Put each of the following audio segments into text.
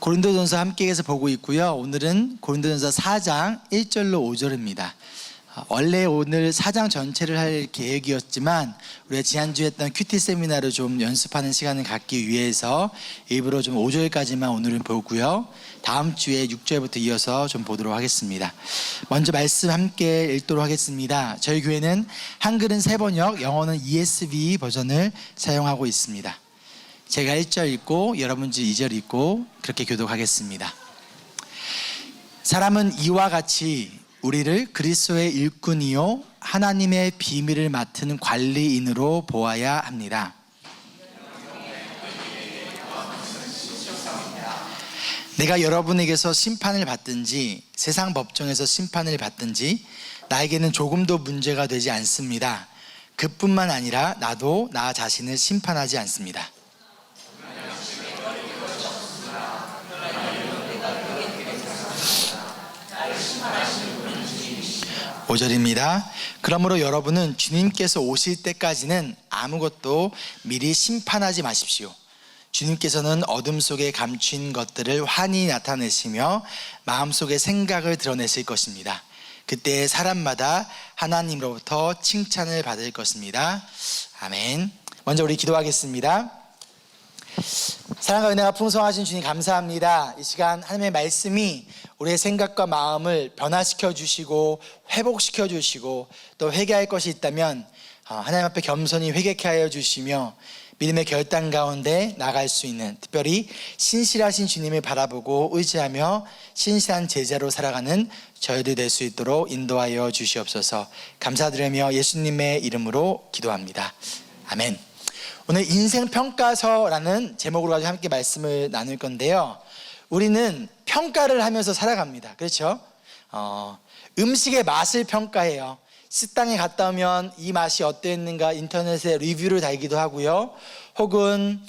고린도전서 함께해서 보고 있고요. 오늘은 고린도전서 4장 1절로 5절입니다. 원래 오늘 4장 전체를 할 계획이었지만 우리가 지난주에 했던 큐티 세미나를 좀 연습하는 시간을 갖기 위해서 일부러 좀 5절까지만 오늘은 보고요. 다음 주에 6절부터 이어서 좀 보도록 하겠습니다. 먼저 말씀 함께 읽도록 하겠습니다. 저희 교회는 한글은 3번역, 영어는 ESV 버전을 사용하고 있습니다. 제가 1절 읽고 여러분들 2절 읽고 그렇게 교독하겠습니다. 사람은 이와 같이 우리를 그리스도의 일꾼이요 하나님의 비밀을 맡은 관리인으로 보아야 합니다. 내가 여러분에게서 심판을 받든지 세상 법정에서 심판을 받든지 나에게는 조금도 문제가 되지 않습니다. 그뿐만 아니라 나도 나 자신을 심판하지 않습니다. 5절입니다. 그러므로 여러분은 주님께서 오실 때까지는 아무것도 미리 심판하지 마십시오. 주님께서는 어둠 속에 감춘 것들을 환히 나타내시며 마음속의 생각을 드러내실 것입니다. 그때 사람마다 하나님으로부터 칭찬을 받을 것입니다. 아멘. 먼저 우리 기도하겠습니다. 사랑과 은혜가 풍성하신 주님 감사합니다. 이 시간 하나님의 말씀이 우리의 생각과 마음을 변화시켜 주시고 회복시켜 주시고 또 회개할 것이 있다면 하나님 앞에 겸손히 회개케 하여 주시며 믿음의 결단 가운데 나갈 수 있는, 특별히 신실하신 주님을 바라보고 의지하며 신실한 제자로 살아가는 저희들 될 수 있도록 인도하여 주시옵소서. 감사드리며 예수님의 이름으로 기도합니다. 아멘. 오늘 인생평가서라는 제목으로 가지고 함께 말씀을 나눌 건데요. 우리는 평가를 하면서 살아갑니다. 그렇죠? 음식의 맛을 평가해요. 식당에 갔다 오면 이 맛이 어땠는가 인터넷에 리뷰를 달기도 하고요. 혹은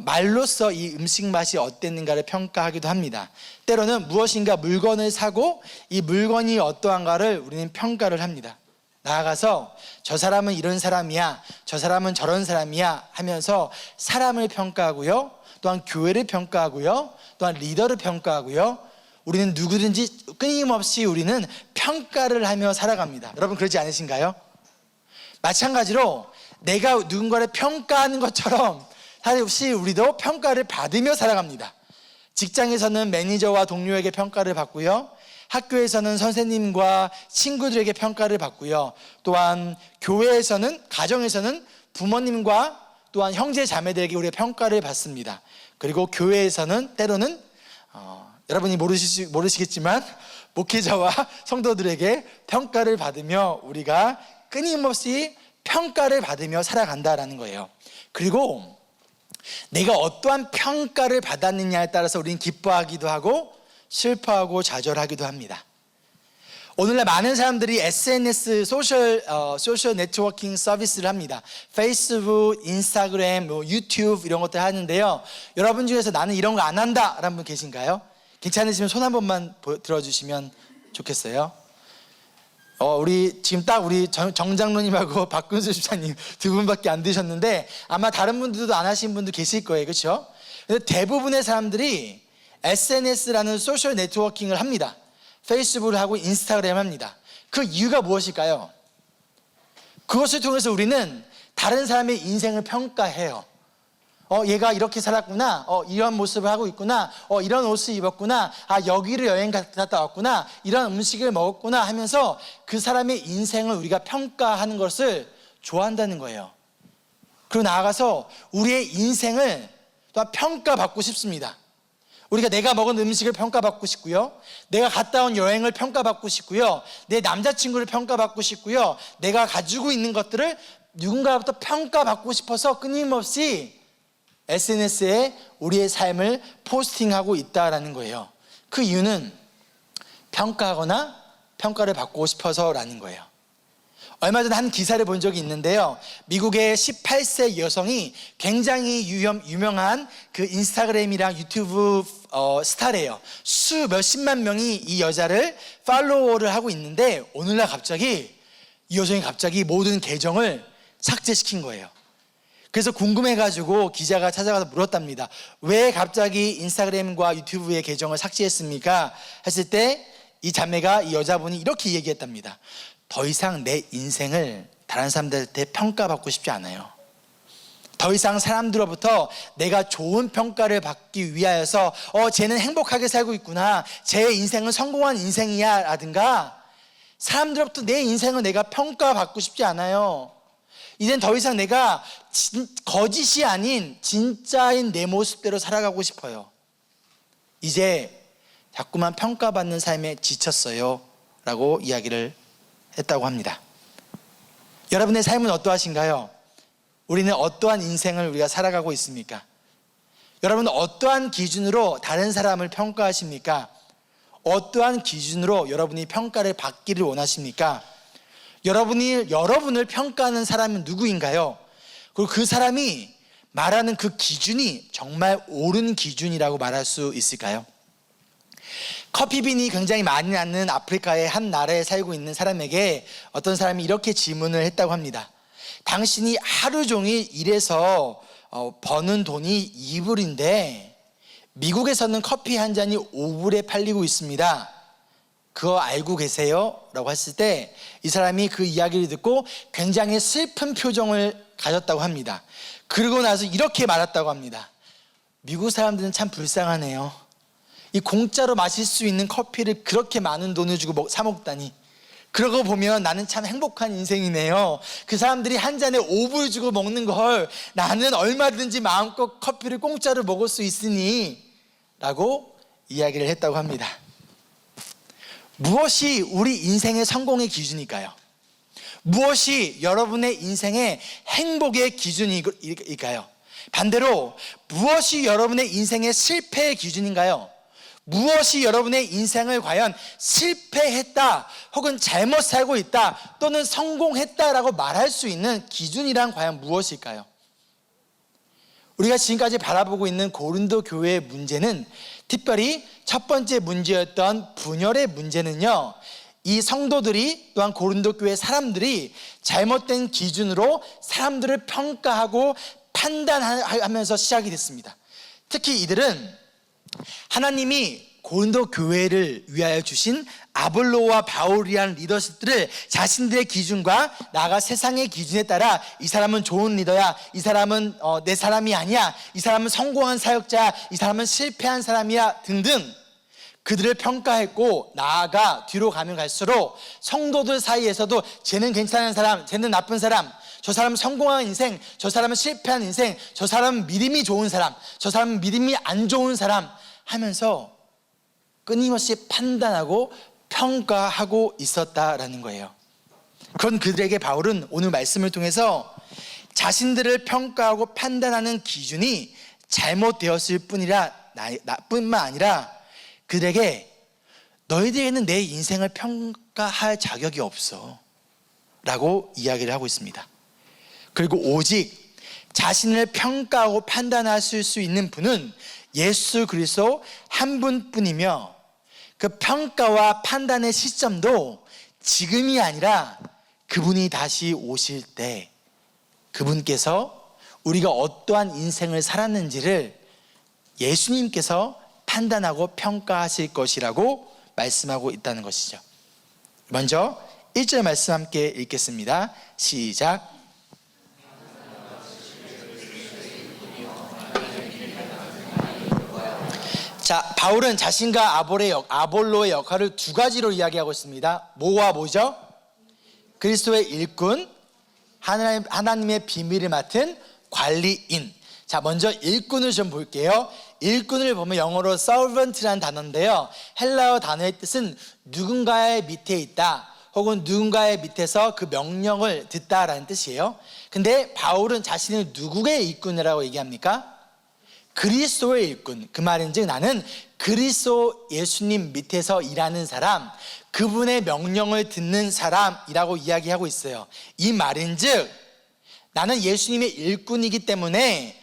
말로써 이 음식 맛이 어땠는가를 평가하기도 합니다. 때로는 무엇인가 물건을 사고 이 물건이 어떠한가를 우리는 평가를 합니다. 나아가서 저 사람은 이런 사람이야, 저 사람은 저런 사람이야 하면서 사람을 평가하고요. 또한 교회를 평가하고요. 또한 리더를 평가하고요. 우리는 누구든지 끊임없이 우리는 평가를 하며 살아갑니다. 여러분 그러지 않으신가요? 마찬가지로 내가 누군가를 평가하는 것처럼 사실 우리도 평가를 받으며 살아갑니다. 직장에서는 매니저와 동료에게 평가를 받고요. 학교에서는 선생님과 친구들에게 평가를 받고요. 또한 교회에서는, 가정에서는 부모님과 또한 형제 자매들에게 우리가 평가를 받습니다. 그리고 교회에서는 때로는 여러분이 모르시겠지만 목회자와 성도들에게 평가를 받으며 우리가 끊임없이 평가를 받으며 살아간다라는 거예요. 그리고 내가 어떠한 평가를 받았느냐에 따라서 우리는 기뻐하기도 하고 슬퍼하고 좌절하기도 합니다. 오늘날 많은 사람들이 SNS 소셜 네트워킹 서비스를 합니다. 페이스북, 인스타그램, 유튜브 이런 것들 하는데요. 여러분 중에서 나는 이런 거 안 한다 라는 분 계신가요? 괜찮으시면 손 한 번만 들어주시면 좋겠어요. 우리 지금 딱 우리 정 장로님하고 박근수 집사님 두 분밖에 안 되셨는데 아마 다른 분들도 안 하신 분도 계실 거예요. 그렇죠? 근데 대부분의 사람들이 SNS라는 소셜 네트워킹을 합니다. 페이스북을 하고 인스타그램 합니다. 그 이유가 무엇일까요? 그것을 통해서 우리는 다른 사람의 인생을 평가해요. 얘가 이렇게 살았구나. 이런 모습을 하고 있구나. 이런 옷을 입었구나. 여기를 여행 갔다 왔구나. 이런 음식을 먹었구나 하면서 그 사람의 인생을 우리가 평가하는 것을 좋아한다는 거예요. 그리고 나아가서 우리의 인생을 또한 평가받고 싶습니다. 우리가 내가 먹은 음식을 평가받고 싶고요. 내가 갔다 온 여행을 평가받고 싶고요. 내 남자친구를 평가받고 싶고요. 내가 가지고 있는 것들을 누군가로부터 평가받고 싶어서 끊임없이 SNS에 우리의 삶을 포스팅하고 있다라는 거예요. 그 이유는 평가하거나 평가를 받고 싶어서라는 거예요. 얼마 전에 한 기사를 본 적이 있는데요. 미국의 18세 여성이 굉장히 유명한 그 인스타그램이랑 유튜브 스타래요. 몇십만 명이 이 여자를 팔로워를 하고 있는데 오늘날 갑자기 이 여성이 갑자기 모든 계정을 삭제시킨 거예요. 그래서 궁금해가지고 기자가 찾아가서 물었답니다. 왜 갑자기 인스타그램과 유튜브의 계정을 삭제했습니까? 했을 때 이 자매가, 이 여자분이 이렇게 얘기했답니다. 더 이상 내 인생을 다른 사람들한테 평가받고 싶지 않아요. 더 이상 사람들로부터 내가 좋은 평가를 받기 위하여서 쟤는 행복하게 살고 있구나, 제 인생은 성공한 인생이야 라든가 사람들로부터 내 인생을 내가 평가받고 싶지 않아요. 이젠 더 이상 내가 거짓이 아닌 진짜인 내 모습대로 살아가고 싶어요. 이제 자꾸만 평가받는 삶에 지쳤어요 라고 이야기를 했다고 합니다. 여러분의 삶은 어떠하신가요? 우리는 어떠한 인생을 우리가 살아가고 있습니까? 여러분은 어떠한 기준으로 다른 사람을 평가하십니까? 어떠한 기준으로 여러분이 평가를 받기를 원하십니까? 여러분을 평가하는 사람은 누구인가요? 그리고 그 사람이 말하는 그 기준이 정말 옳은 기준이라고 말할 수 있을까요? 커피빈이 굉장히 많이 나는 아프리카의 한 나라에 살고 있는 사람에게 어떤 사람이 이렇게 질문을 했다고 합니다. 당신이 하루 종일 일해서 버는 돈이 2불인데 미국에서는 커피 한 잔이 5불에 팔리고 있습니다. 그거 알고 계세요? 라고 했을 때 이 사람이 그 이야기를 듣고 굉장히 슬픈 표정을 가졌다고 합니다. 그러고 나서 이렇게 말했다고 합니다. 미국 사람들은 참 불쌍하네요. 이 공짜로 마실 수 있는 커피를 그렇게 많은 돈을 주고 사 먹다니. 그러고 보면 나는 참 행복한 인생이네요. 그 사람들이 한 잔에 5불 주고 먹는 걸 나는 얼마든지 마음껏 커피를 공짜로 먹을 수 있으니 라고 이야기를 했다고 합니다. 무엇이 우리 인생의 성공의 기준일까요? 무엇이 여러분의 인생의 행복의 기준일까요? 반대로 무엇이 여러분의 인생의 실패의 기준인가요? 무엇이 여러분의 인생을 과연 실패했다 혹은 잘못 살고 있다 또는 성공했다라고 말할 수 있는 기준이란 과연 무엇일까요? 우리가 지금까지 바라보고 있는 고린도 교회의 문제는 특별히 첫 번째 문제였던 분열의 문제는요, 이 성도들이 또한 고린도 교회 사람들이 잘못된 기준으로 사람들을 평가하고 판단하면서 시작이 됐습니다. 특히 이들은 하나님이 고린도 교회를 위하여 주신 아볼로와 바울이라는 리더십들을 자신들의 기준과 나아가 세상의 기준에 따라 이 사람은 좋은 리더야, 이 사람은 내 사람이 아니야, 이 사람은 성공한 사역자야, 이 사람은 실패한 사람이야 등등 그들을 평가했고, 나아가 뒤로 가면 갈수록 성도들 사이에서도 쟤는 괜찮은 사람, 쟤는 나쁜 사람, 저 사람은 성공한 인생, 저 사람은 실패한 인생, 저 사람은 믿음이 좋은 사람, 저 사람은 믿음이 안 좋은 사람 하면서 끊임없이 판단하고 평가하고 있었다라는 거예요. 그런 그들에게 바울은 오늘 말씀을 통해서 자신들을 평가하고 판단하는 기준이 잘못되었을 뿐만 아니라 그들에게 너희들에게는 내 인생을 평가할 자격이 없어 라고 이야기를 하고 있습니다. 그리고 오직 자신을 평가하고 판단하실 수 있는 분은 예수 그리스도 한 분뿐이며, 그 평가와 판단의 시점도 지금이 아니라 그분이 다시 오실 때 그분께서 우리가 어떠한 인생을 살았는지를 예수님께서 판단하고 평가하실 것이라고 말씀하고 있다는 것이죠. 먼저 1절 말씀 함께 읽겠습니다. 시작. 자, 바울은 자신과 아볼로의 역할을 두 가지로 이야기하고 있습니다. 뭐와 뭐죠? 그리스도의 일꾼, 하나님의 비밀을 맡은 관리인. 자, 먼저 일꾼을 좀 볼게요. 일꾼을 보면 영어로 servant라는 단어인데요, 헬라어 단어의 뜻은 누군가의 밑에 있다 혹은 누군가의 밑에서 그 명령을 듣다라는 뜻이에요. 근데 바울은 자신을 누구의 일꾼이라고 얘기합니까? 그리스도의 일꾼. 그 말인즉 나는 그리스도 예수님 밑에서 일하는 사람, 그분의 명령을 듣는 사람이라고 이야기하고 있어요. 이 말인즉 나는 예수님의 일꾼이기 때문에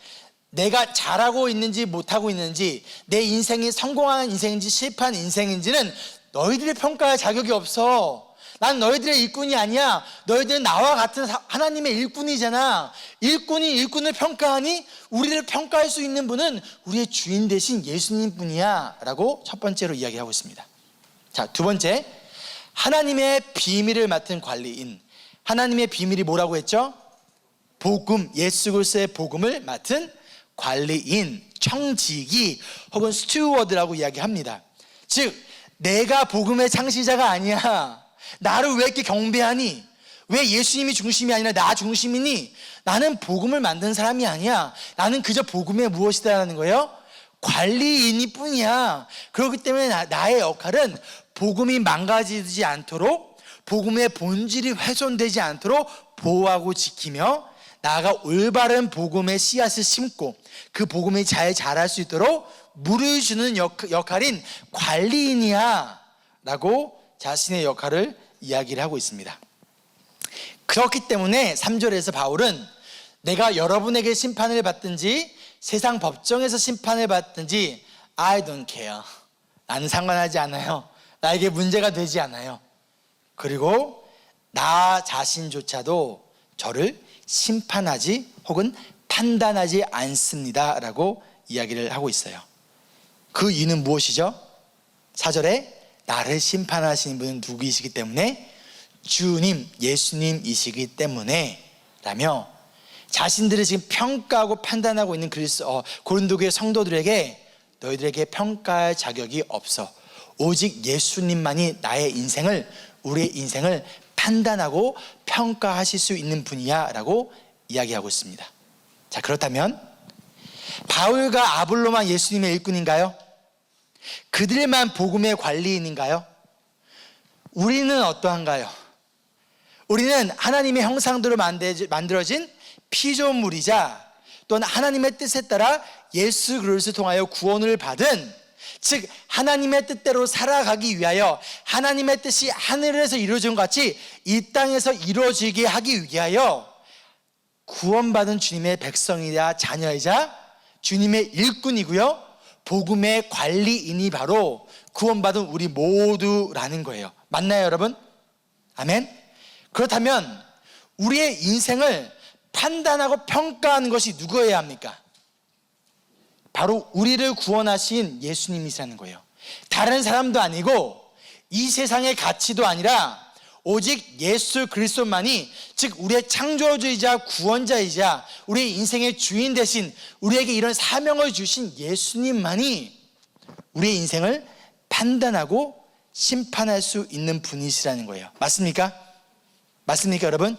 내가 잘하고 있는지 못하고 있는지, 내 인생이 성공한 인생인지 실패한 인생인지는 너희들이 평가할 자격이 없어. 난 너희들의 일꾼이 아니야. 너희들은 나와 같은 하나님의 일꾼이잖아. 일꾼이 일꾼을 평가하니 우리를 평가할 수 있는 분은 우리의 주인 되신 예수님 뿐이야 라고 첫 번째로 이야기하고 있습니다. 자, 두 번째, 하나님의 비밀을 맡은 관리인. 하나님의 비밀이 뭐라고 했죠? 복음, 예수 그리스도의 복음을 맡은 관리인, 청지기 혹은 스튜어드라고 이야기합니다. 즉, 내가 복음의 창시자가 아니야. 나를 왜 이렇게 경배하니? 왜 예수님이 중심이 아니라 나 중심이니? 나는 복음을 만든 사람이 아니야. 나는 그저 복음의 무엇이다라는 거예요? 관리인이 뿐이야. 그렇기 때문에 나의 역할은 복음이 망가지지 않도록, 복음의 본질이 훼손되지 않도록 보호하고 지키며, 나아가 올바른 복음의 씨앗을 심고 그 복음이 잘 자랄 수 있도록 물을 주는 역할인 관리인이야 라고 자신의 역할을 이야기를 하고 있습니다. 그렇기 때문에 3절에서 바울은 내가 여러분에게 심판을 받든지 세상 법정에서 심판을 받든지 I don't care. 나는 상관하지 않아요. 나에게 문제가 되지 않아요. 그리고 나 자신조차도 저를 심판하지 혹은 판단하지 않습니다 라고 이야기를 하고 있어요. 그 이유는 무엇이죠? 4절에 나를 심판하시는 분은 누구이시기 때문에? 주님, 예수님이시기 때문에 라며 자신들을 지금 평가하고 판단하고 있는 고린도교의 성도들에게 너희들에게 평가할 자격이 없어. 오직 예수님만이 나의 인생을, 우리의 인생을 판단하고 평가하실 수 있는 분이야 라고 이야기하고 있습니다. 자, 그렇다면 바울과 아볼로만 예수님의 일꾼인가요? 그들만 복음의 관리인인가요? 우리는 어떠한가요? 우리는 하나님의 형상대로 만들어진 피조물이자 또는 하나님의 뜻에 따라 예수 그리스도를 통하여 구원을 받은, 즉 하나님의 뜻대로 살아가기 위하여 하나님의 뜻이 하늘에서 이루어진 것 같이 이 땅에서 이루어지게 하기 위하여 구원받은 주님의 백성이자 자녀이자 주님의 일꾼이고요, 복음의 관리인이 바로 구원받은 우리 모두라는 거예요. 맞나요, 여러분? 아멘. 그렇다면 우리의 인생을 판단하고 평가하는 것이 누구여야 합니까? 바로 우리를 구원하신 예수님이시라는 거예요. 다른 사람도 아니고 이 세상의 가치도 아니라 오직 예수 그리스도만이, 즉 우리의 창조주이자 구원자이자 우리의 인생의 주인 대신 우리에게 이런 사명을 주신 예수님만이 우리의 인생을 판단하고 심판할 수 있는 분이시라는 거예요. 맞습니까? 맞습니까, 여러분?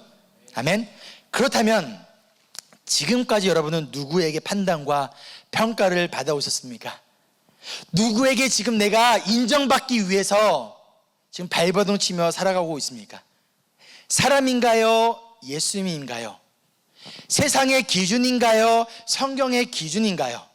아멘. 그렇다면 지금까지 여러분은 누구에게 판단과 평가를 받아오셨습니까? 누구에게 지금 내가 인정받기 위해서 지금 발버둥 치며 살아가고 있습니까? 사람인가요? 예수님인가요? 세상의 기준인가요? 성경의 기준인가요?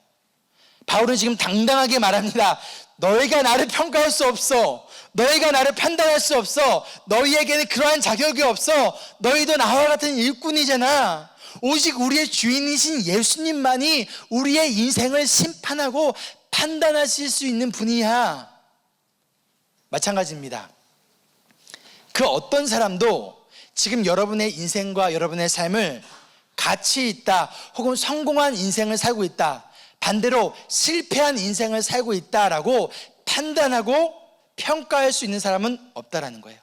바울은 지금 당당하게 말합니다. 너희가 나를 평가할 수 없어. 너희가 나를 판단할 수 없어. 너희에게는 그러한 자격이 없어. 너희도 나와 같은 일꾼이잖아. 오직 우리의 주인이신 예수님만이 우리의 인생을 심판하고 판단하실 수 있는 분이야. 마찬가지입니다. 그 어떤 사람도 지금 여러분의 인생과 여러분의 삶을 가치 있다 혹은 성공한 인생을 살고 있다, 반대로 실패한 인생을 살고 있다라고 판단하고 평가할 수 있는 사람은 없다라는 거예요.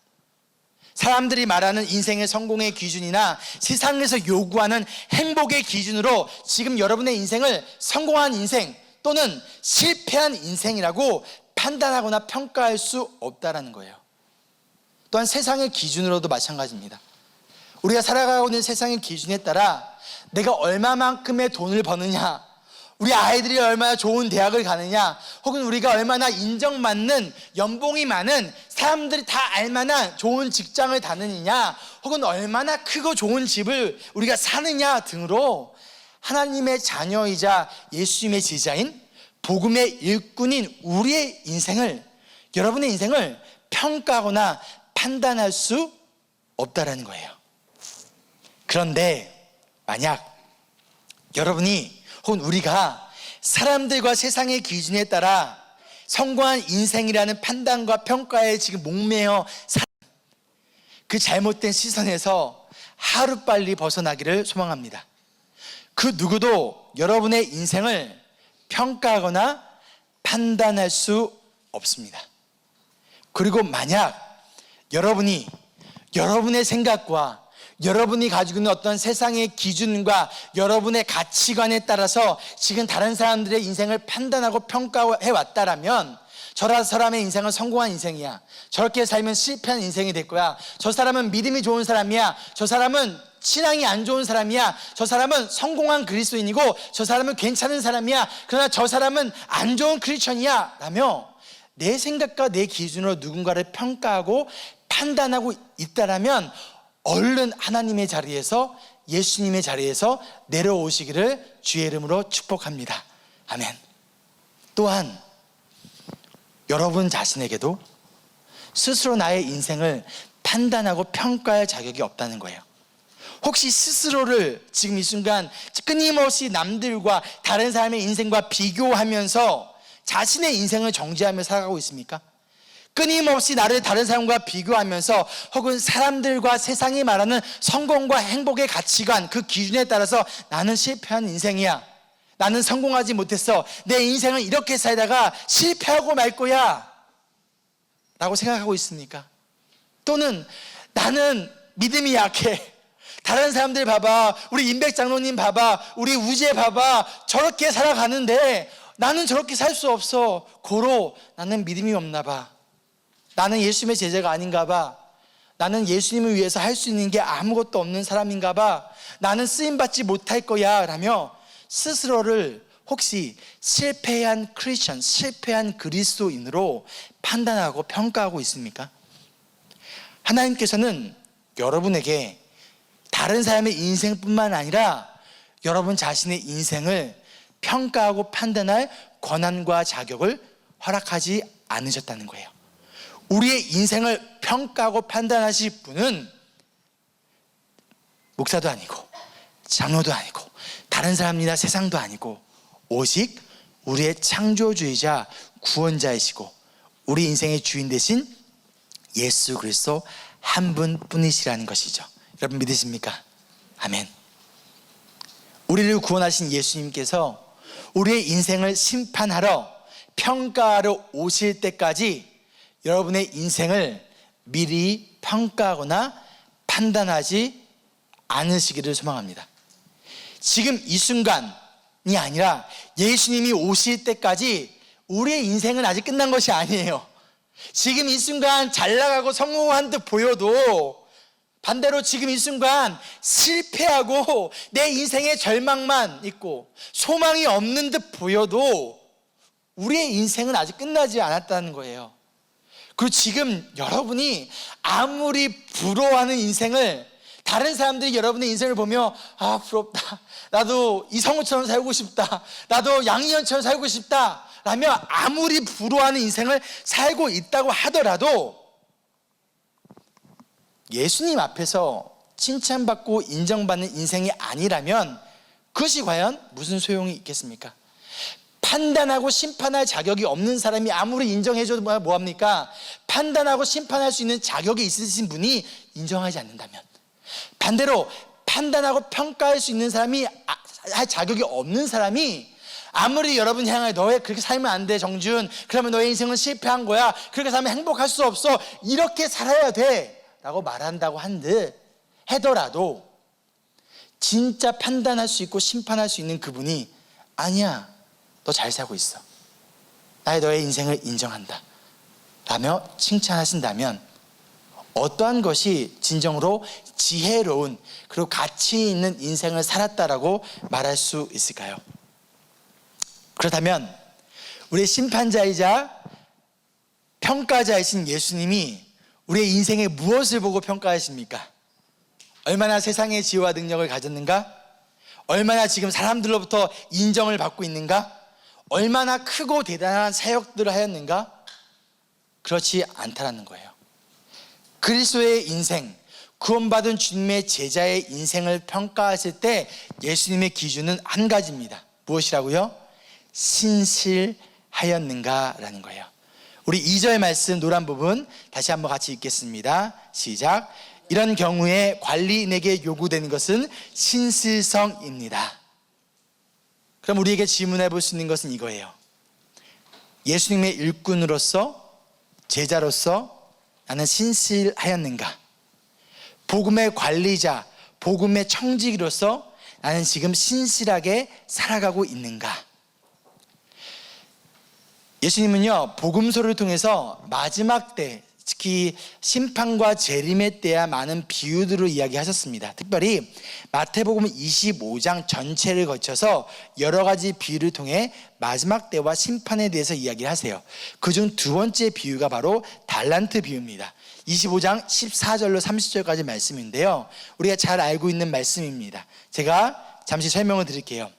사람들이 말하는 인생의 성공의 기준이나 세상에서 요구하는 행복의 기준으로 지금 여러분의 인생을 성공한 인생 또는 실패한 인생이라고 판단하거나 평가할 수 없다라는 거예요. 또한 세상의 기준으로도 마찬가지입니다. 우리가 살아가고 있는 세상의 기준에 따라 내가 얼마만큼의 돈을 버느냐, 우리 아이들이 얼마나 좋은 대학을 가느냐, 혹은 우리가 얼마나 인정받는 연봉이 많은 사람들이 다 알만한 좋은 직장을 다니느냐, 혹은 얼마나 크고 좋은 집을 우리가 사느냐 등으로 하나님의 자녀이자 예수님의 제자인 복음의 일꾼인 우리의 인생을, 여러분의 인생을 평가하거나 판단할 수 없다라는 거예요. 그런데 만약 여러분이 혹은 우리가 사람들과 세상의 기준에 따라 성공한 인생이라는 판단과 평가에 지금 목매어 그 잘못된 시선에서 하루빨리 벗어나기를 소망합니다. 그 누구도 여러분의 인생을 평가하거나 판단할 수 없습니다. 그리고 만약 여러분이 여러분의 생각과 여러분이 가지고 있는 어떤 세상의 기준과 여러분의 가치관에 따라서 지금 다른 사람들의 인생을 판단하고 평가해 왔다라면 저 사람의 인생은 성공한 인생이야, 저렇게 살면 실패한 인생이 될 거야, 저 사람은 믿음이 좋은 사람이야, 저 사람은 신앙이 안 좋은 사람이야, 저 사람은 성공한 그리스도인이고 저 사람은 괜찮은 사람이야, 그러나 저 사람은 안 좋은 크리스천이야 라며 내 생각과 내 기준으로 누군가를 평가하고 판단하고 있다라면 얼른 하나님의 자리에서, 예수님의 자리에서 내려오시기를 주의 이름으로 축복합니다. 아멘. 또한 여러분 자신에게도 스스로 나의 인생을 판단하고 평가할 자격이 없다는 거예요. 혹시 스스로를 지금 이 순간 끊임없이 남들과 다른 사람의 인생과 비교하면서 자신의 인생을 정죄하며 살아가고 있습니까? 끊임없이 나를 다른 사람과 비교하면서 혹은 사람들과 세상이 말하는 성공과 행복의 가치관, 그 기준에 따라서 나는 실패한 인생이야, 나는 성공하지 못했어, 내 인생은 이렇게 살다가 실패하고 말 거야 라고 생각하고 있습니까? 또는 나는 믿음이 약해, 다른 사람들 봐봐, 우리 임백 장로님 봐봐, 우리 우재 봐봐, 저렇게 살아가는데 나는 저렇게 살 수 없어, 고로 나는 믿음이 없나 봐, 나는 예수님의 제자가 아닌가 봐, 나는 예수님을 위해서 할 수 있는 게 아무것도 없는 사람인가 봐, 나는 쓰임받지 못할 거야 라며 스스로를 혹시 실패한 크리스천, 실패한 그리스도인으로 판단하고 평가하고 있습니까? 하나님께서는 여러분에게 다른 사람의 인생뿐만 아니라 여러분 자신의 인생을 평가하고 판단할 권한과 자격을 허락하지 않으셨다는 거예요. 우리의 인생을 평가하고 판단하실 분은 목사도 아니고 장로도 아니고 다른 사람이나 세상도 아니고 오직 우리의 창조주이자 구원자이시고 우리 인생의 주인 되신 예수 그리스도 한 분뿐이시라는 것이죠. 여러분 믿으십니까? 아멘. 우리를 구원하신 예수님께서 우리의 인생을 심판하러 평가하러 오실 때까지 여러분의 인생을 미리 평가하거나 판단하지 않으시기를 소망합니다. 지금 이 순간이 아니라 예수님이 오실 때까지 우리의 인생은 아직 끝난 것이 아니에요. 지금 이 순간 잘 나가고 성공한 듯 보여도 반대로 지금 이 순간 실패하고 내 인생에 절망만 있고 소망이 없는 듯 보여도 우리의 인생은 아직 끝나지 않았다는 거예요. 그리고 지금 여러분이 아무리 부러워하는 인생을, 다른 사람들이 여러분의 인생을 보며 아 부럽다, 나도 이성우처럼 살고 싶다, 나도 양희연처럼 살고 싶다 라며 아무리 부러워하는 인생을 살고 있다고 하더라도 예수님 앞에서 칭찬받고 인정받는 인생이 아니라면 그것이 과연 무슨 소용이 있겠습니까? 판단하고 심판할 자격이 없는 사람이 아무리 인정해줘도 뭐합니까? 판단하고 심판할 수 있는 자격이 있으신 분이 인정하지 않는다면, 반대로 판단하고 평가할 수 있는 사람이 할 자격이 없는 사람이 아무리 여러분 향해 너의 그렇게 살면 안 돼 정준, 그러면 너의 인생은 실패한 거야, 그렇게 살면 행복할 수 없어, 이렇게 살아야 돼 라고 말한다고 한들 하더라도 진짜 판단할 수 있고 심판할 수 있는 그분이 아니야, 너 잘 살고 있어, 너의 인생을 인정한다 라며 칭찬하신다면 어떠한 것이 진정으로 지혜로운 그리고 가치 있는 인생을 살았다라고 말할 수 있을까요? 그렇다면 우리의 심판자이자 평가자이신 예수님이 우리의 인생에 무엇을 보고 평가하십니까? 얼마나 세상의 지혜와 능력을 가졌는가? 얼마나 지금 사람들로부터 인정을 받고 있는가? 얼마나 크고 대단한 사역들을 하였는가? 그렇지 않다라는 거예요. 그리스도의 인생, 구원받은 주님의 제자의 인생을 평가하실 때 예수님의 기준은 한 가지입니다. 무엇이라고요? 신실하였는가라는 거예요. 우리 2절 말씀 노란 부분 다시 한번 같이 읽겠습니다. 시작. 이런 경우에 관리인에게 요구되는 것은 신실성입니다. 그럼 우리에게 질문해 볼 수 있는 것은 이거예요. 예수님의 일꾼으로서, 제자로서 나는 신실하였는가? 복음의 관리자, 복음의 청지기로서 나는 지금 신실하게 살아가고 있는가? 예수님은요, 복음서를 통해서 마지막 때, 특히 심판과 재림의 때야 많은 비유들을 이야기하셨습니다. 특별히 마태복음 25장 전체를 거쳐서 여러 가지 비유를 통해 마지막 때와 심판에 대해서 이야기를 하세요. 그중 두 번째 비유가 바로 달란트 비유입니다. 25장 14절로 30절까지 말씀인데요, 우리가 잘 알고 있는 말씀입니다. 제가 잠시 설명을 드릴게요.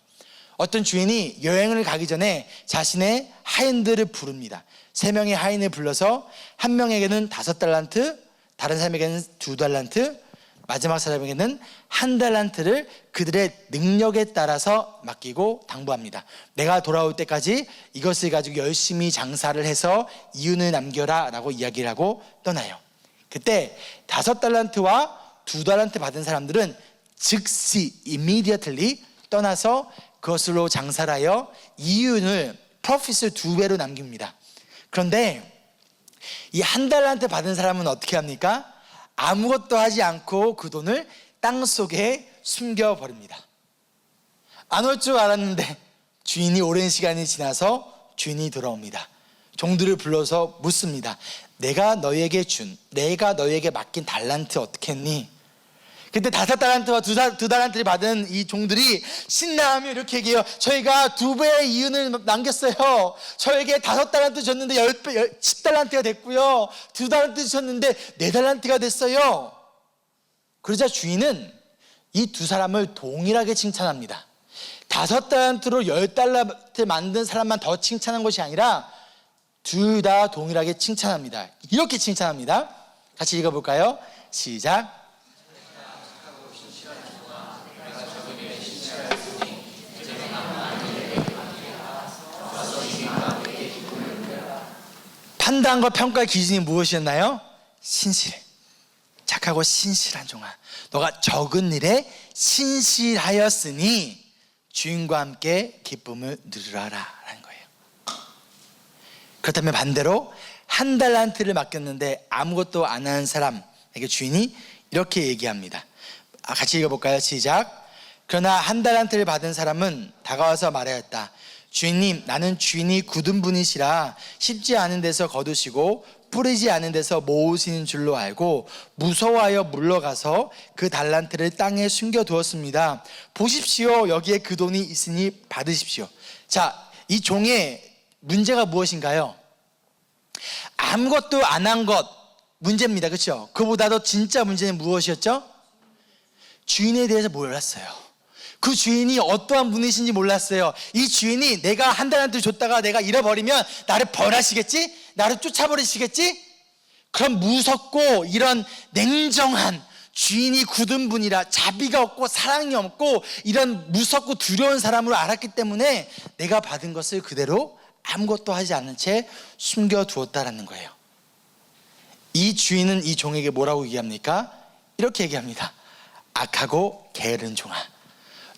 어떤 주인이 여행을 가기 전에 자신의 하인들을 부릅니다. 3명의 하인을 불러서 한 명에게는 5달란트, 다른 사람에게는 2달란트, 마지막 사람에게는 1달란트를 그들의 능력에 따라서 맡기고 당부합니다. 내가 돌아올 때까지 이것을 가지고 열심히 장사를 해서 이윤을 남겨라 라고 이야기를 하고 떠나요. 그때 5달란트와 2달란트 받은 사람들은 즉시 immediately 떠나서 그것으로 장사를 하여 이윤을, 프로핏을 2배로 남깁니다. 그런데 이 1달란트 받은 사람은 어떻게 합니까? 아무것도 하지 않고 그 돈을 땅속에 숨겨버립니다. 안 올 줄 알았는데 주인이 오랜 시간이 지나서 주인이 돌아옵니다. 종들을 불러서 묻습니다. 내가 너에게 맡긴 달란트 어떻게 했니? 그때 5달란트와 2달란트를 받은 이 종들이 신나하며 이렇게 얘기해요. 저희가 2배의 이윤을 남겼어요. 저에게 5달란트 줬는데 10달란트가 됐고요. 2달란트 주셨는데 4달란트가 됐어요. 그러자 주인은 이 두 사람을 동일하게 칭찬합니다. 5달란트로 10달란트 만든 사람만 더 칭찬한 것이 아니라 둘 다 동일하게 칭찬합니다. 이렇게 칭찬합니다. 같이 읽어볼까요? 시작. 판단과 평가의 기준이 무엇이었나요? 신실. 착하고 신실한 종아, 너가 적은 일에 신실하였으니 주인과 함께 기쁨을 누리라라 라는 거예요. 그렇다면 반대로 1달란트를 맡겼는데 아무것도 안 하는 사람에게 주인이 이렇게 얘기합니다. 같이 읽어볼까요? 시작. 그러나 1달란트를 받은 사람은 다가와서 말하였다. 주인님, 나는 주인이 굳은 분이시라 쉽지 않은 데서 거두시고 뿌리지 않은 데서 모으시는 줄로 알고 무서워하여 물러가서 그 달란트를 땅에 숨겨두었습니다. 보십시오, 여기에 그 돈이 있으니 받으십시오. 자, 이 종의 문제가 무엇인가요? 아무것도 안 한 것 문제입니다. 그렇죠? 그보다도 진짜 문제는 무엇이었죠? 주인에 대해서 몰랐어요. 그 주인이 어떠한 분이신지 몰랐어요. 이 주인이 내가 1달란트 줬다가 내가 잃어버리면 나를 벌하시겠지? 나를 쫓아버리시겠지? 그런 무섭고 이런 냉정한, 주인이 굳은 분이라 자비가 없고 사랑이 없고 이런 무섭고 두려운 사람으로 알았기 때문에 내가 받은 것을 그대로 아무것도 하지 않은 채 숨겨두었다라는 거예요. 이 주인은 이 종에게 뭐라고 얘기합니까? 이렇게 얘기합니다. 악하고 게으른 종아,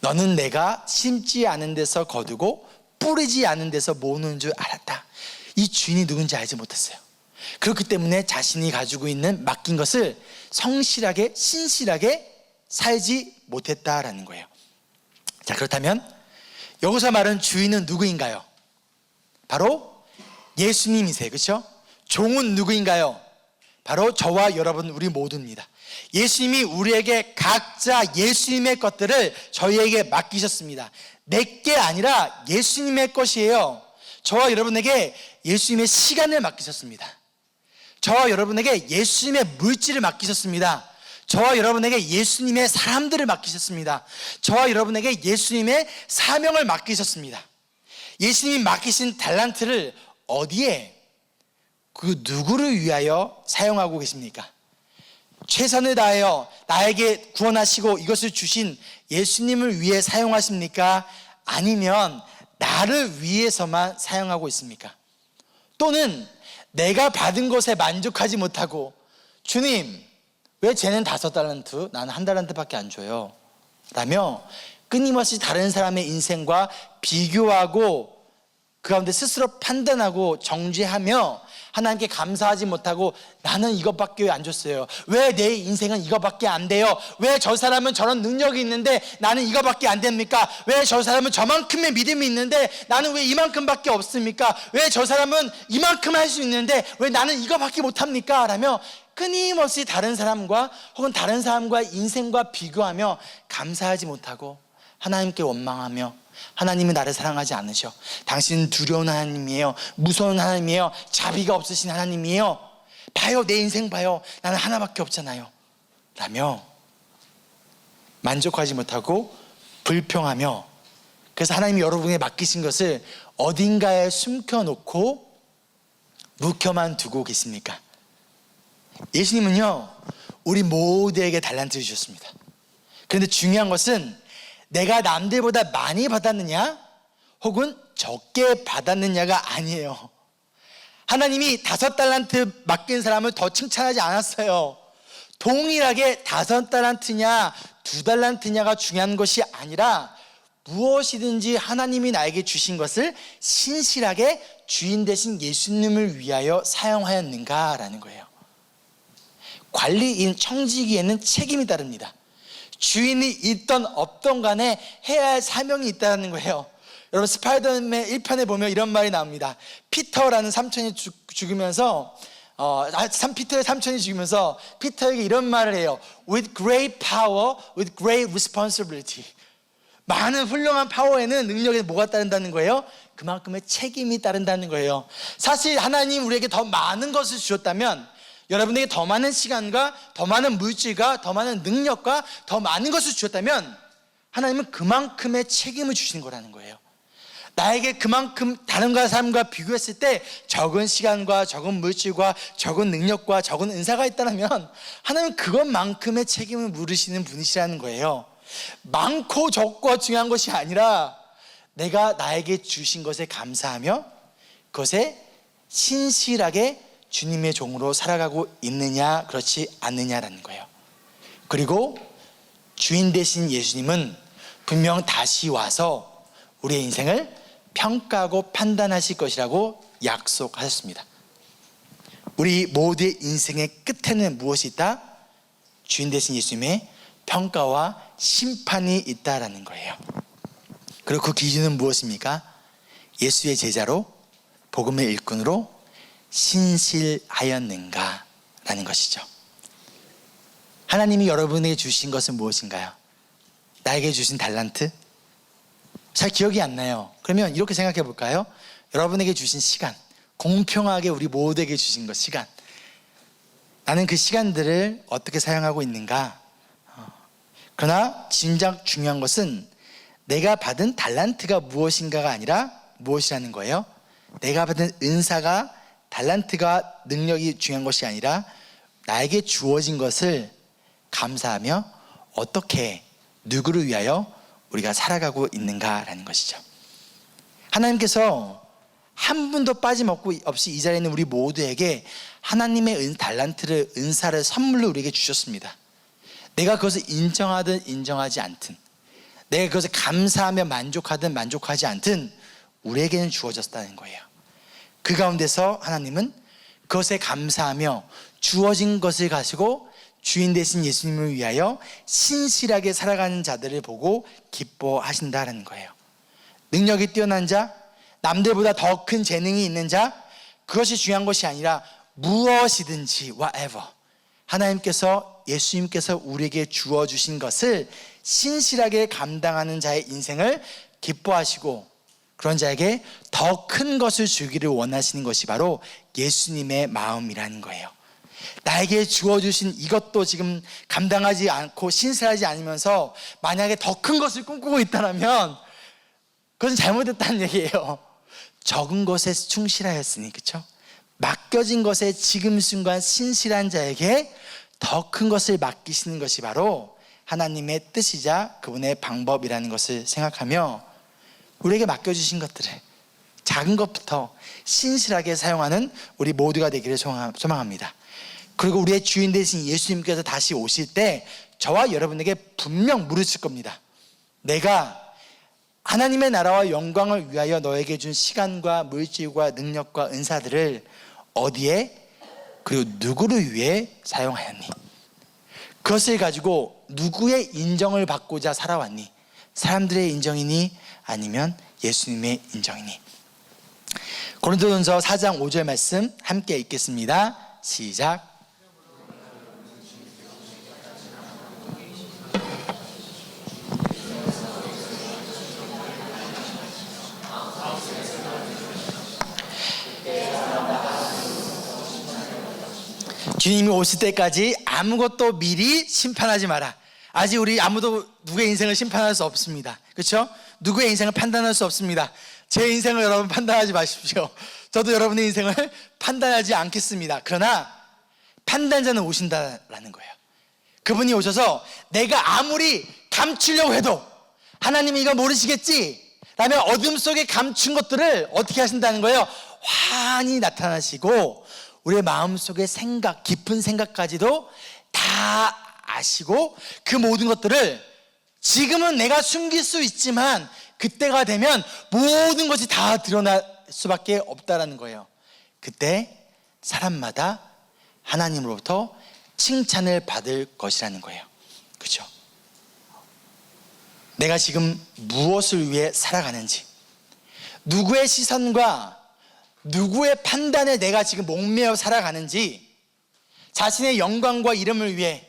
너는 내가 심지 않은 데서 거두고 뿌리지 않은 데서 모으는 줄 알았다. 이 주인이 누군지 알지 못했어요. 그렇기 때문에 자신이 가지고 있는 맡긴 것을 성실하게 신실하게 살지 못했다라는 거예요. 자, 그렇다면 여기서 말하는 주인은 누구인가요? 바로 예수님이세요. 그렇죠? 종은 누구인가요? 바로 저와 여러분, 우리 모두입니다. 예수님이 우리에게 각자 예수님의 것들을 저희에게 맡기셨습니다. 내게 아니라 예수님의 것이에요. 저와 여러분에게 예수님의 시간을 맡기셨습니다. 저와 여러분에게 예수님의 물질을 맡기셨습니다. 저와 여러분에게 예수님의 사람들을 맡기셨습니다. 저와 여러분에게 예수님의 사명을 맡기셨습니다. 예수님이 맡기신 달란트를 어디에, 그 누구를 위하여 사용하고 계십니까? 최선을 다하여 나에게 구원하시고 이것을 주신 예수님을 위해 사용하십니까? 아니면 나를 위해서만 사용하고 있습니까? 또는 내가 받은 것에 만족하지 못하고, 주님, 왜 쟤는 5달란트, 나는 1달란트밖에 안 줘요? 라며 끊임없이 다른 사람의 인생과 비교하고 그 가운데 스스로 판단하고 정죄하며 하나님께 감사하지 못하고 나는 이것밖에 안 줬어요. 왜 내 인생은 이것밖에 안 돼요? 왜 저 사람은 저런 능력이 있는데 나는 이것밖에 안 됩니까? 왜 저 사람은 저만큼의 믿음이 있는데 나는 왜 이만큼밖에 없습니까? 왜 저 사람은 이만큼 할 수 있는데 왜 나는 이거밖에 못합니까? 라며 끊임없이 다른 사람과 혹은 다른 사람과의 인생과 비교하며 감사하지 못하고 하나님께 원망하며 하나님은 나를 사랑하지 않으셔. 당신은 두려운 하나님이에요. 무서운 하나님이에요. 자비가 없으신 하나님이에요. 봐요, 내 인생 봐요. 나는 하나밖에 없잖아요. 라며 만족하지 못하고 불평하며, 그래서 하나님이 여러분에게 맡기신 것을 어딘가에 숨겨놓고 묵혀만 두고 계십니까? 예수님은요, 우리 모두에게 달란트를 주셨습니다. 그런데 중요한 것은 내가 남들보다 많이 받았느냐 혹은 적게 받았느냐가 아니에요. 하나님이 5달란트 맡긴 사람을 더 칭찬하지 않았어요. 동일하게 5달란트냐 2달란트냐가 중요한 것이 아니라 무엇이든지 하나님이 나에게 주신 것을 신실하게 주인 되신 예수님을 위하여 사용하였는가라는 거예요. 관리인, 청지기에는 책임이 따릅니다. 주인이 있던 없던 간에 해야 할 사명이 있다는 거예요. 여러분, 스파이더맨 1편에 보면 이런 말이 나옵니다. 피터라는 삼촌이 죽으면서 피터의 삼촌이 죽으면서 피터에게 이런 말을 해요. With great power, with great responsibility. 많은 훌륭한 파워에는 능력에 뭐가 따른다는 거예요? 그만큼의 책임이 따른다는 거예요. 사실 하나님 우리에게 더 많은 것을 주셨다면, 여러분에게 더 많은 시간과 더 많은 물질과 더 많은 능력과 더 많은 것을 주셨다면 하나님은 그만큼의 책임을 주시는 거라는 거예요. 나에게 그만큼 다른 사람과 비교했을 때 적은 시간과 적은 물질과 적은 능력과 적은 은사가 있다면 하나님은 그것만큼의 책임을 물으시는 분이시라는 거예요. 많고 적고 중요한 것이 아니라 내가 나에게 주신 것에 감사하며 그것에 신실하게 주님의 종으로 살아가고 있느냐 그렇지 않느냐라는 거예요. 그리고 주인 되신 예수님은 분명 다시 와서 우리의 인생을 평가하고 판단하실 것이라고 약속하셨습니다. 우리 모두의 인생의 끝에는 무엇이 있다? 주인 되신 예수님의 평가와 심판이 있다라는 거예요. 그리고 그 기준은 무엇입니까? 예수의 제자로 복음의 일꾼으로 신실하였는가 라는 것이죠. 하나님이 여러분에게 주신 것은 무엇인가요? 나에게 주신 달란트? 잘 기억이 안 나요. 그러면 이렇게 생각해 볼까요? 여러분에게 주신 시간, 공평하게 우리 모두에게 주신 것, 시간. 나는 그 시간들을 어떻게 사용하고 있는가? 그러나 진작 중요한 것은 내가 받은 달란트가 무엇인가가 아니라 무엇이라는 거예요? 내가 받은 은사가, 달란트가, 능력이 중요한 것이 아니라 나에게 주어진 것을 감사하며 어떻게, 누구를 위하여 우리가 살아가고 있는가라는 것이죠. 하나님께서 한 분도 빠짐없이 이 자리에 있는 우리 모두에게 하나님의 달란트를, 은사를 선물로 우리에게 주셨습니다. 내가 그것을 인정하든 인정하지 않든, 내가 그것을 감사하며 만족하든 만족하지 않든 우리에게는 주어졌다는 거예요. 그 가운데서 하나님은 그것에 감사하며 주어진 것을 가지고 주인 되신 예수님을 위하여 신실하게 살아가는 자들을 보고 기뻐하신다는 거예요. 능력이 뛰어난 자, 남들보다 더 큰 재능이 있는 자, 그것이 중요한 것이 아니라 무엇이든지 whatever, 하나님께서, 예수님께서 우리에게 주어주신 것을 신실하게 감당하는 자의 인생을 기뻐하시고 그런 자에게 더 큰 것을 주기를 원하시는 것이 바로 예수님의 마음이라는 거예요. 나에게 주어주신 이것도 지금 감당하지 않고 신실하지 않으면서 만약에 더 큰 것을 꿈꾸고 있다면 그것은 잘못됐다는 얘기예요. 적은 것에 충실하였으니, 그렇죠? 맡겨진 것에 지금 순간 신실한 자에게 더 큰 것을 맡기시는 것이 바로 하나님의 뜻이자 그분의 방법이라는 것을 생각하며 우리에게 맡겨주신 것들을 작은 것부터 신실하게 사용하는 우리 모두가 되기를 소망합니다. 그리고 우리의 주인 되신 예수님께서 다시 오실 때 저와 여러분에게 분명 물으실 겁니다. 내가 하나님의 나라와 영광을 위하여 너에게 준 시간과 물질과 능력과 은사들을 어디에 그리고 누구를 위해 사용하였니? 그것을 가지고 누구의 인정을 받고자 살아왔니? 사람들의 인정이니 아니면 예수님의 인정이니? 고린도전서 4장 5절 말씀 함께 읽겠습니다. 시작. 주님이 오실 때까지 아무것도 미리 심판하지 마라. 아직 우리 아무도 누구의 인생을 심판할 수 없습니다. 그렇죠? 누구의 인생을 판단할 수 없습니다. 제 인생을 여러분 판단하지 마십시오. 저도 여러분의 인생을 판단하지 않겠습니다. 그러나 판단자는 오신다라는 거예요. 그분이 오셔서 내가 아무리 감추려고 해도 하나님이 이거 모르시겠지 라며 어둠 속에 감춘 것들을 어떻게 하신다는 거예요? 환히 나타나시고 우리의 마음속의 생각, 깊은 생각까지도 다 아시고 그 모든 것들을 지금은 내가 숨길 수 있지만 그때가 되면 모든 것이 다 드러날 수밖에 없다라는 거예요. 그때 사람마다 하나님으로부터 칭찬을 받을 것이라는 거예요. 그렇죠? 내가 지금 무엇을 위해 살아가는지, 누구의 시선과 누구의 판단에 내가 지금 목매어 살아가는지, 자신의 영광과 이름을 위해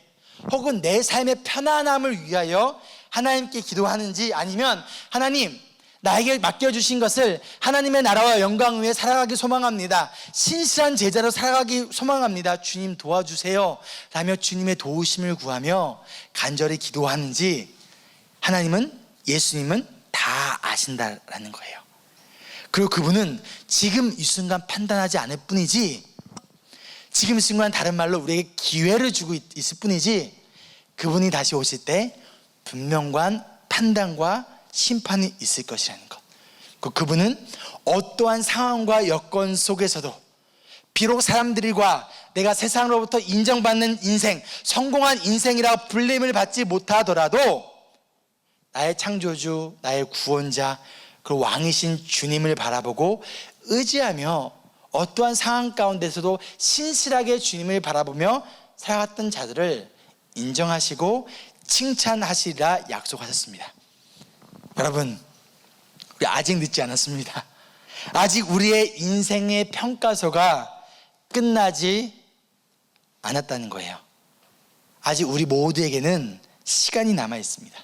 혹은 내 삶의 편안함을 위하여 하나님께 기도하는지, 아니면 하나님 나에게 맡겨주신 것을 하나님의 나라와 영광을 위해 살아가기 소망합니다, 신실한 제자로 살아가기 소망합니다, 주님 도와주세요 라며 주님의 도우심을 구하며 간절히 기도하는지 하나님은, 예수님은 다 아신다라는 거예요. 그리고 그분은 지금 이 순간 판단하지 않을 뿐이지, 지금 이 순간 다른 말로 우리에게 기회를 주고 있을 뿐이지, 그분이 다시 오실 때 분명한 판단과 심판이 있을 것이라는 것. 그분은 어떠한 상황과 여건 속에서도 비록 사람들과 내가 세상으로부터 인정받는 인생, 성공한 인생이라고 불림을 받지 못하더라도 나의 창조주, 나의 구원자, 그 왕이신 주님을 바라보고 의지하며 어떠한 상황 가운데서도 신실하게 주님을 바라보며 살아갔던 자들을 인정하시고 칭찬하시리라 약속하셨습니다. 여러분, 우리 아직 늦지 않았습니다. 아직 우리의 인생의 평가서가 끝나지 않았다는 거예요. 아직 우리 모두에게는 시간이 남아 있습니다.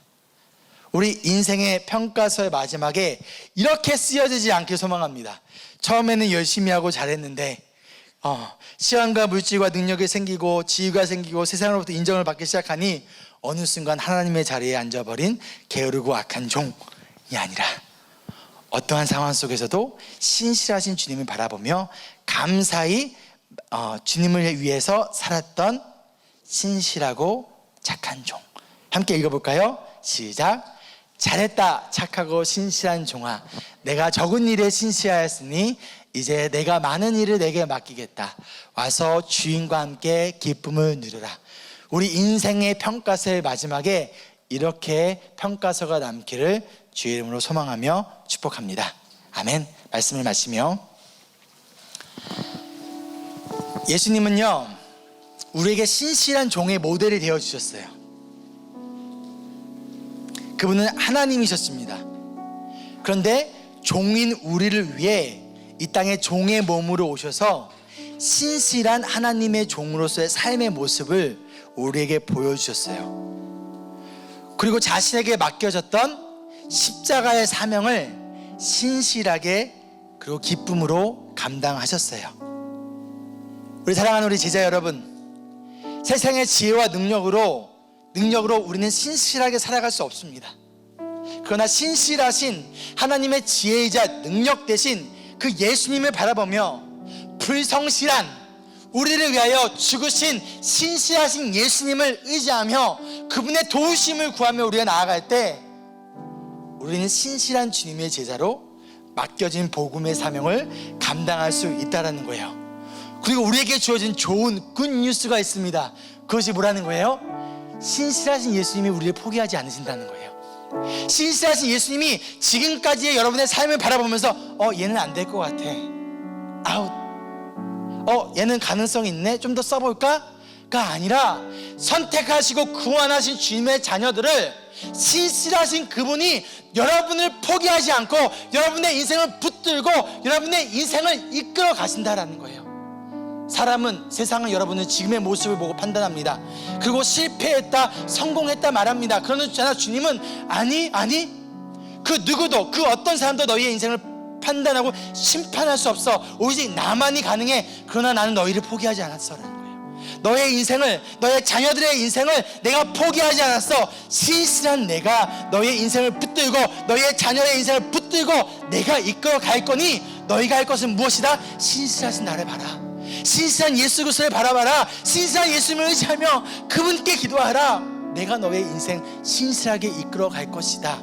우리 인생의 평가서의 마지막에 이렇게 쓰여지지 않길 소망합니다. 처음에는 열심히 하고 잘했는데 시간과 물질과 능력이 생기고 지위가 생기고 세상으로부터 인정을 받기 시작하니 어느 순간 하나님의 자리에 앉아버린 게으르고 악한 종이 아니라 어떠한 상황 속에서도 신실하신 주님을 바라보며 감사히 주님을 위해서 살았던 신실하고 착한 종. 함께 읽어볼까요? 시작. 잘했다 착하고 신실한 종아, 내가 적은 일에 신실하였으니 이제 내가 많은 일을 내게 맡기겠다. 와서 주인과 함께 기쁨을 누려라. 우리 인생의 평가서의 마지막에 이렇게 평가서가 남기를 주의 이름으로 소망하며 축복합니다. 아멘. 말씀을 마치며, 예수님은요 우리에게 신실한 종의 모델이 되어주셨어요. 그분은 하나님이셨습니다. 그런데 종인 우리를 위해 이 땅에 종의 몸으로 오셔서 신실한 하나님의 종으로서의 삶의 모습을 우리에게 보여주셨어요. 그리고 자신에게 맡겨졌던 십자가의 사명을 신실하게 그리고 기쁨으로 감당하셨어요. 우리 사랑하는 우리 제자 여러분, 세상의 지혜와 능력으로 우리는 신실하게 살아갈 수 없습니다. 그러나 신실하신 하나님의 지혜이자 능력 대신 그 예수님을 바라보며 불성실한 우리를 위하여 죽으신 신실하신 예수님을 의지하며 그분의 도우심을 구하며 우리가 나아갈 때 우리는 신실한 주님의 제자로 맡겨진 복음의 사명을 감당할 수 있다는 거예요. 그리고 우리에게 주어진 좋은 굿뉴스가 있습니다. 그것이 뭐라는 거예요? 신실하신 예수님이 우리를 포기하지 않으신다는 거예요. 신실하신 예수님이 지금까지의 여러분의 삶을 바라보면서 얘는 안 될 것 같아, 아웃, 얘는 가능성이 있네, 좀 더 써볼까? 가 아니라 선택하시고 구원하신 주님의 자녀들을 신실하신 그분이 여러분을 포기하지 않고 여러분의 인생을 붙들고 여러분의 인생을 이끌어 가신다라는 거예요. 사람은, 세상은 여러분의 지금의 모습을 보고 판단합니다. 그리고 실패했다, 성공했다 말합니다. 그러나 주님은 아니, 그 누구도, 그 어떤 사람도 너희의 인생을 판단하고 심판할 수 없어. 오직 나만이 가능해. 그러나 나는 너희를 포기하지 않았어라는 거예요. 너의 인생을, 너의 자녀들의 인생을 내가 포기하지 않았어. 신실한 내가 너의 인생을 붙들고 너의 자녀의 인생을 붙들고 내가 이끌어 갈 거니 너희가 할 것은 무엇이다? 신실하신 나를 봐라. 신실한 예수 그리스도를 바라봐라. 신실한 예수님을 의지하며 그분께 기도하라. 내가 너의 인생 신실하게 이끌어 갈 것이다.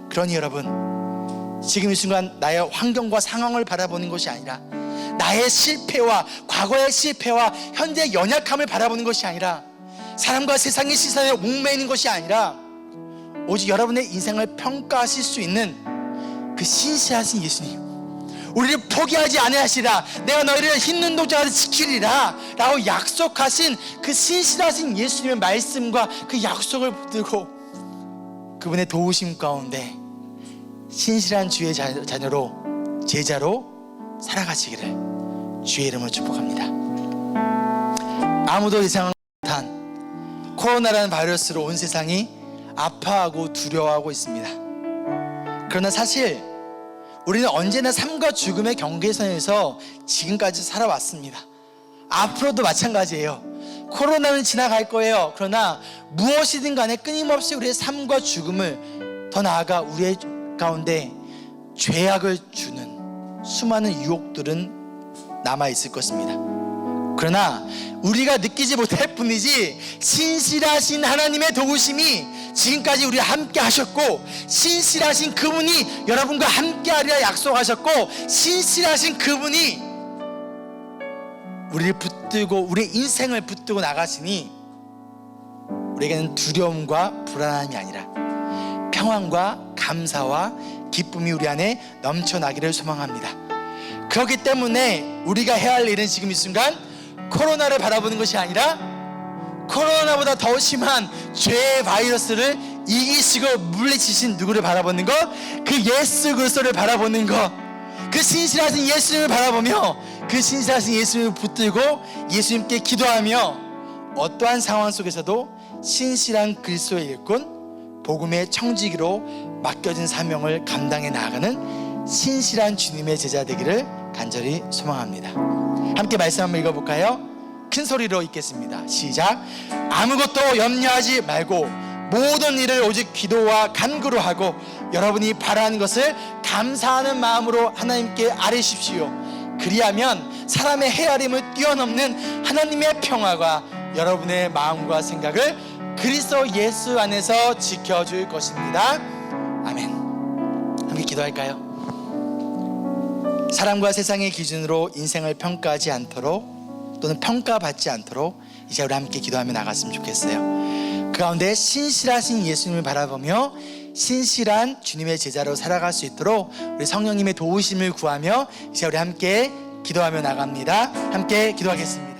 그러니 여러분, 지금 이 순간 나의 환경과 상황을 바라보는 것이 아니라, 나의 실패와 과거의 실패와 현재의 연약함을 바라보는 것이 아니라, 사람과 세상의 시선에 얽매이는 것이 아니라, 오직 여러분의 인생을 평가하실 수 있는 그 신실하신 예수님, 우리를 포기하지 아니하시라, 내가 너희를 흰 눈동자로 지키리라 라고 약속하신 그 신실하신 예수님의 말씀과 그 약속을 붙들고 그분의 도우심 가운데 신실한 주의 자녀로, 제자로 살아가시기를 주의 이름으로 축복합니다. 아무도 예상하지 못한 코로나라는 바이러스로 온 세상이 아파하고 두려워하고 있습니다. 그러나 사실 우리는 언제나 삶과 죽음의 경계선에서 지금까지 살아왔습니다. 앞으로도 마찬가지예요. 코로나는 지나갈 거예요. 그러나 무엇이든 간에 끊임없이 우리의 삶과 죽음을, 더 나아가 우리의 가운데 죄악을 주는 수많은 유혹들은 남아있을 것입니다. 그러나 우리가 느끼지 못할 뿐이지 신실하신 하나님의 도우심이 지금까지 우리와 함께 하셨고, 신실하신 그분이 여러분과 함께 하리라 약속하셨고, 신실하신 그분이 우리를 붙들고 우리의 인생을 붙들고 나가시니 우리에게는 두려움과 불안함이 아니라 평안과 감사와 기쁨이 우리 안에 넘쳐나기를 소망합니다. 그렇기 때문에 우리가 해야 할 일은 지금 이 순간 코로나를 바라보는 것이 아니라 코로나보다 더 심한 죄의 바이러스를 이기시고 물리치신 누구를 바라보는 것, 그 예수 그리스도를 바라보는 것, 그 신실하신 예수님을 바라보며 그 신실하신 예수님을 붙들고 예수님께 기도하며 어떠한 상황 속에서도 신실한 그리스도의 일꾼, 복음의 청지기로 맡겨진 사명을 감당해 나아가는 신실한 주님의 제자 되기를 간절히 소망합니다. 함께 말씀 한번 읽어볼까요? 큰 소리로 읽겠습니다. 시작. 아무것도 염려하지 말고 모든 일을 오직 기도와 간구로 하고 여러분이 바라는 것을 감사하는 마음으로 하나님께 아뢰십시오. 그리하면 사람의 헤아림을 뛰어넘는 하나님의 평화가 여러분의 마음과 생각을 그리스도 예수 안에서 지켜줄 것입니다. 아멘. 함께 기도할까요? 사람과 세상의 기준으로 인생을 평가하지 않도록, 또는 평가받지 않도록 이제 우리 함께 기도하며 나갔으면 좋겠어요. 그 가운데 신실하신 예수님을 바라보며 신실한 주님의 제자로 살아갈 수 있도록 우리 성령님의 도우심을 구하며 이제 우리 함께 기도하며 나갑니다. 함께 기도하겠습니다.